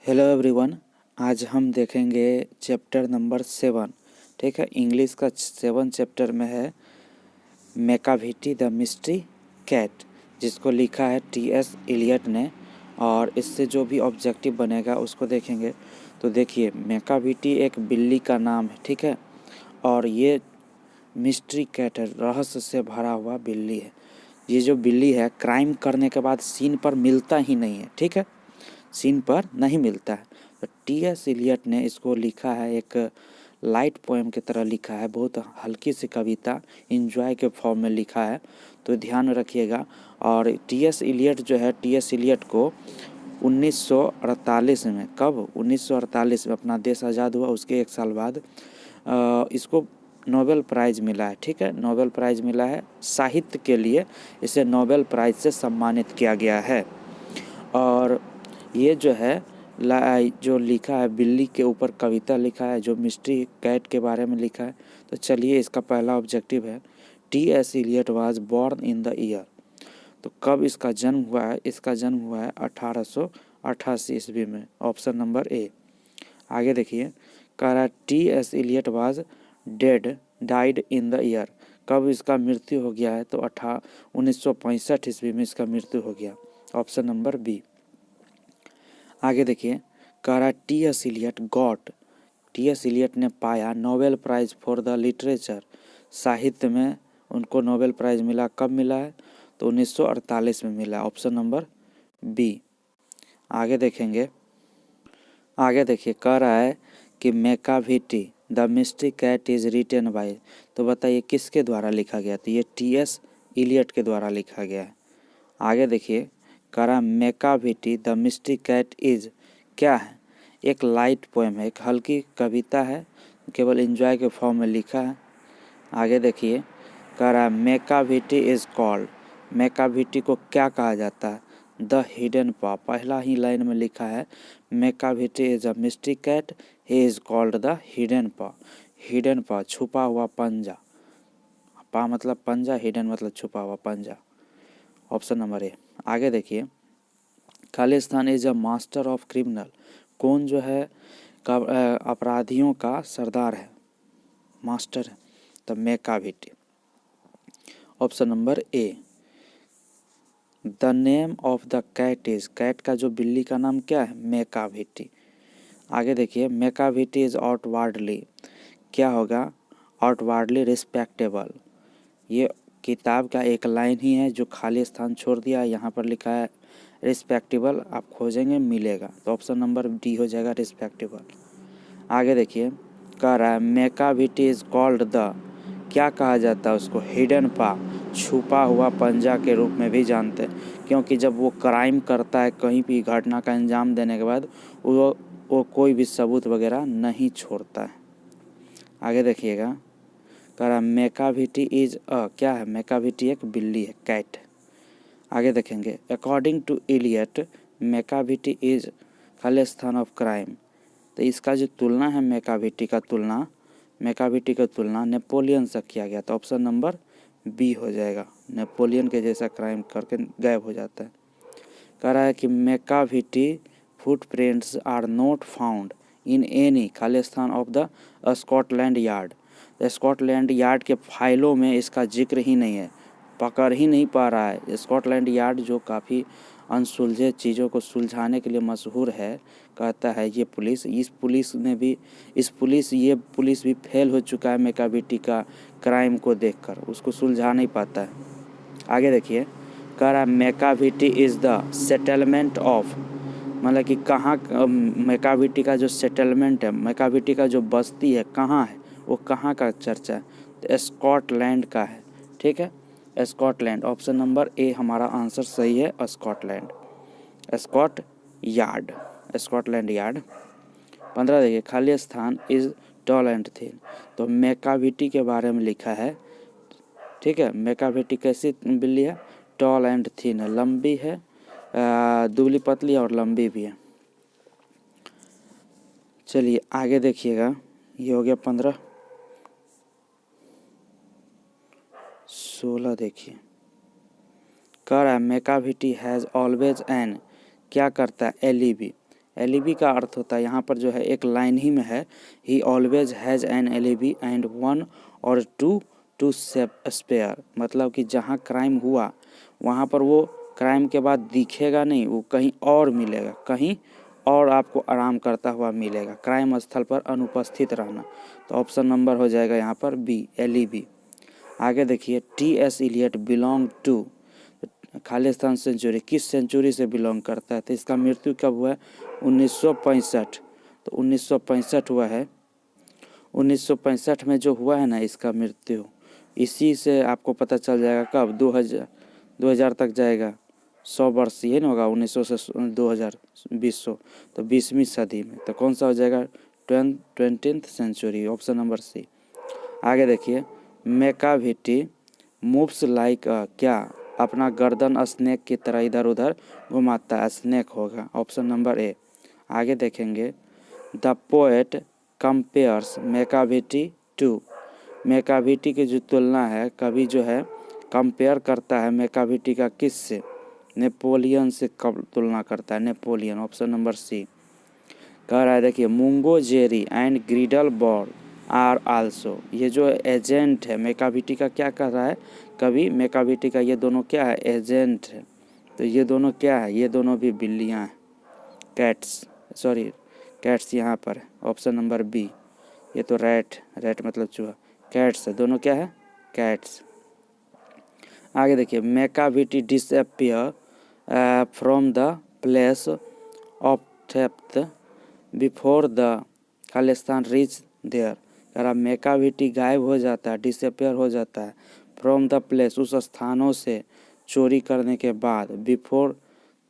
Hello everyone. आज हम देखेंगे चैप्टर नंबर 7। ठीक है, इंग्लिश का 7 चैप्टर में है मैकाविटी द मिस्ट्री कैट, जिसको लिखा है टी.एस. इलियट ने। और इससे जो भी ऑब्जेक्टिव बनेगा उसको देखेंगे। तो देखिए, मैकाविटी एक बिल्ली का नाम है, ठीक है, और ये मिस्ट्री कैट है, रहस्य से भरा हुआ बिल्ली है। ये जो बिल्ली है क्राइम करने के बाद सीन पर मिलता ही नहीं है, ठीक है, सीन पर नहीं मिलता है। तो टी.एस. इलियट ने इसको लिखा है, एक लाइट पोएम की तरह लिखा है, बहुत हल्की सी कविता, इंजॉय के फॉर्म में लिखा है, तो ध्यान रखिएगा। और टी.एस. इलियट जो है, टी.एस. इलियट को 1948 में, कब 1948 में अपना देश आज़ाद हुआ उसके एक साल बाद इसको नोबेल प्राइज़ मिला है, ठीक है, नोबेल प्राइज़ मिला है साहित्य के लिए। इसे नोबेल प्राइज़ से सम्मानित किया गया है। और ये जो है जो लिखा है बिल्ली के ऊपर कविता लिखा है, जो मिस्ट्री कैट के बारे में लिखा है। तो चलिए, इसका पहला ऑब्जेक्टिव है T S. Eliot was born in the year. तो कब इसका जन्म हुआ है? इसका जन्म हुआ है 1888 ईस्वी में, ऑप्शन नंबर ए। आगे देखिए, कह रहा है T S. Eliot was died in the year. कब इसका मृत्यु हो गया है? तो 1965 ईस्वी में इसका मृत्यु हो गया, ऑप्शन नंबर बी। आगे देखिए, कह रहा है T S. Eliot got, T S. Eliot ने पाया Nobel prize for the literature, साहित्य में उनको नोबेल प्राइज़ मिला। कब मिला है? तो 1948 में मिला, ऑप्शन नंबर बी। आगे देखेंगे, आगे देखिए, कह रहा है कि Macavity the mystery cat is written by. तो बताइए किसके द्वारा लिखा गया? तो ये टी.एस. इलियट के द्वारा लिखा गया है। आगे देखिए, कह रहा Macavity the mystery cat is क्या है? एक लाइट पोएम है, एक हल्की कविता है, केवल एंजॉय के फॉर्म में लिखा है। आगे देखिए, कह रहा मैकाविटी इज़ कॉल्ड, मैकाविटी को क्या कहा जाता है? द हिडन पा। पहला ही लाइन में लिखा है Macavity is a mystery cat, he is called the hidden paw. Hidden paw, छुपा हुआ पंजा। पा मतलब पंजा, हिडन मतलब छुपा हुआ पंजा, ऑप्शन नंबर ए। आगे देखिए, खालिस्तान is a master of criminal. कौन जो है अपराधियों का सरदार है, मास्टर है? The Macavity, option number A. The name of the cat is, cat का जो बिल्ली का नाम क्या है? मैकाविटी। आगे देखिए, मैकाविटी इज आउटवार्डली, क्या होगा? आउटवार्डली रिस्पेक्टेबल। ये किताब का एक लाइन ही है जो खाली स्थान छोड़ दिया, यहाँ पर लिखा है रिस्पेक्टेबल। आप खोजेंगे मिलेगा, तो ऑप्शन नंबर डी हो जाएगा, रिस्पेक्टेबल। आगे देखिए, कह रहा है मैकाविटी इज कॉल्ड द, क्या कहा जाता है उसको? हिडन पा, छुपा हुआ पंजा के रूप में भी जानते हैं, क्योंकि जब वो क्राइम करता है कहीं भी घटना का अंजाम देने के बाद वो कोई भी सबूत वगैरह नहीं छोड़ता है। आगे देखिएगा, कह रहा मैकाविटी इज अ, क्या है? मैकाविटी एक बिल्ली है, कैट। आगे देखेंगे, according to Eliot Macavity is खालिस्तान ऑफ क्राइम। तो इसका जो तुलना है मैकाविटी का तुलना नेपोलियन से किया गया, तो ऑप्शन नंबर बी हो जाएगा, नेपोलियन के जैसा क्राइम करके गायब हो जाता है। कह रहा है कि Macavity footprints are not found in any खालिस्तान of the Scotland Yard. Scotland Yard के फाइलों में इसका जिक्र ही नहीं है, पकड़ ही नहीं पा रहा है। स्कॉटलैंड यार्ड जो काफ़ी अनसुलझे चीज़ों को सुलझाने के लिए मशहूर है, कहता है ये पुलिस, ये पुलिस भी फेल हो चुका है मैकाविटी का क्राइम को देखकर, उसको सुलझा नहीं पाता है। आगे देखिए, कह रहा है Macavity is the settlement of, मतलब कि कहाँ मैकाविटी का जो सेटलमेंट है, मैकाविटी का जो बस्ती है कहाँ है, वो कहाँ का चर्चा है? तो स्कॉटलैंड का है, ठीक है, स्कॉटलैंड। ऑप्शन नंबर ए हमारा आंसर सही है, स्कॉटलैंड, स्कॉटलैंड यार्ड। 15 देखिए, खाली स्थान इज टॉल एंड थिन। तो मैकाविटी के बारे में लिखा है, ठीक है, मैकाविटी कैसी बिल्ली है? टॉल एंड थिन है, लंबी है, दुबली पतली और लंबी भी है। चलिए आगे देखिएगा, ये हो गया 15। 16 देखिए, कह रहा है मैकाविटी हैज़ ऑलवेज एन, क्या करता है? एलिबी, एलिबी का अर्थ होता है यहाँ पर जो है एक लाइन ही में है, ही always has an alibi and one और टू टू स्पेयर, मतलब कि जहाँ क्राइम हुआ वहाँ पर वो क्राइम के बाद दिखेगा नहीं, वो कहीं और मिलेगा, कहीं और आपको आराम करता हुआ मिलेगा, क्राइम स्थल पर अनुपस्थित रहना। तो ऑप्शन नंबर हो जाएगा यहाँ पर बी, एलिबी। आगे देखिए, टी.एस. इलियट बिलोंग टू, खालिस्तान सेंचुरी किस सेंचुरी से बिलोंग करता है? तो इसका मृत्यु कब हुआ है? 1965। तो 1965 हुआ है। 1965 में जो हुआ है ना इसका मृत्यु, इसी से आपको पता चल जाएगा कब 2000 तक जाएगा। 100 वर्ष ये ना होगा 1900 से 2000, 2000, तो 20वीं सदी में। तो कौन सा हो जाएगा? 20th सेंचुरी, ऑप्शन नंबर सी। आगे देखिए, मैकाविटी मूव्स लाइक क्या? अपना गर्दन स्नेक की तरह इधर उधर घुमाता है, स्नेक होगा, ऑप्शन नंबर ए। आगे देखेंगे, the poet compares Macavity to, Macavity की जो तुलना है कवि जो है कंपेयर करता है मैकाविटी का किस से? नेपोलियन से कब तुलना करता है? Napoleon, option number C. कह रहा है देखिए, Mungojerrie and Griddlebone are also, ये जो एजेंट है मैकाविटी का, क्या कर रहा है कवि? मैकाविटी का ये दोनों क्या है? एजेंट है। तो ये दोनों क्या है? ये दोनों भी बिल्लियाँ हैं, कैट्स, सॉरी कैट्स यहाँ पर है, ऑप्शन नंबर बी। ये तो रैट मतलब चूहा, कैट्स है, दोनों क्या है? कैट्स। आगे देखिए, Macavity disappear from the place of theft before the खालिस्तान रीच देयर। कह रहा मैकाविटी गायब हो जाता है, डिसअपियर हो जाता है, फ्रॉम द प्लेस उस स्थानों से चोरी करने के बाद, बिफोर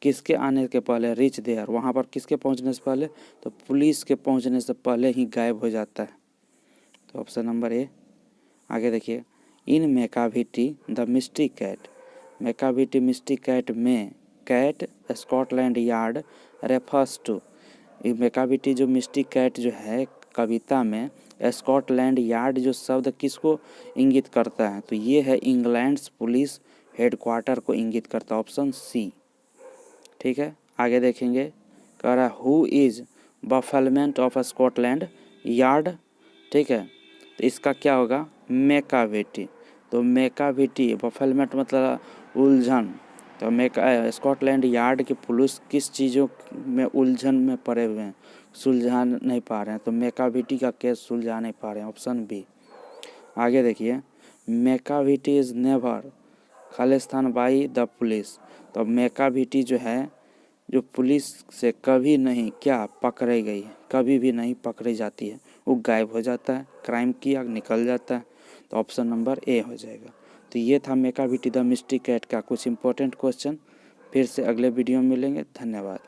किसके आने के पहले? रीच देयर, वहाँ पर किसके पहुँचने से पहले? तो पुलिस के पहुँचने से पहले ही गायब हो जाता है। तो ऑप्शन नंबर ए। आगे देखिए, in Macavity the mystic cat, Macavity mystic cat में cat Scotland Yard refers to, Macavity जो मिस्टिक कैट जो है कविता में स्कॉटलैंड यार्ड जो शब्द किसको इंगित करता है? तो ये है इंग्लैंड पुलिस हेडक्वार्टर को इंगित करता है, ऑप्शन सी। ठीक है, आगे देखेंगे, कह रहा who is bafflement of Scotland Yard. ठीक है, तो इसका क्या होगा? मैकाविटी। तो मैकाविटी, बफलमेंट मतलब उलझन, तो स्कॉटलैंड यार्ड की पुलिस किस चीज़ों में उलझन में पड़े हुए हैं? सुलझा नहीं पा रहे हैं, तो मैकाविटी का केस सुलझा नहीं पा रहे हैं, ऑप्शन बी। आगे देखिए, मैकाविटी इज़ नेवर खालिस्तान बाई द पुलिस, तो मैकाविटी जो है जो पुलिस से कभी नहीं क्या पकड़ी गई है, कभी भी नहीं पकड़ी जाती है, वो गायब हो जाता है, क्राइम किया निकल जाता है। तो ऑप्शन नंबर ए हो जाएगा। तो ये था मैकाविटी द मिस्टिक कैट का कुछ इंपॉर्टेंट क्वेश्चन। फिर से अगले वीडियो में मिलेंगे, धन्यवाद।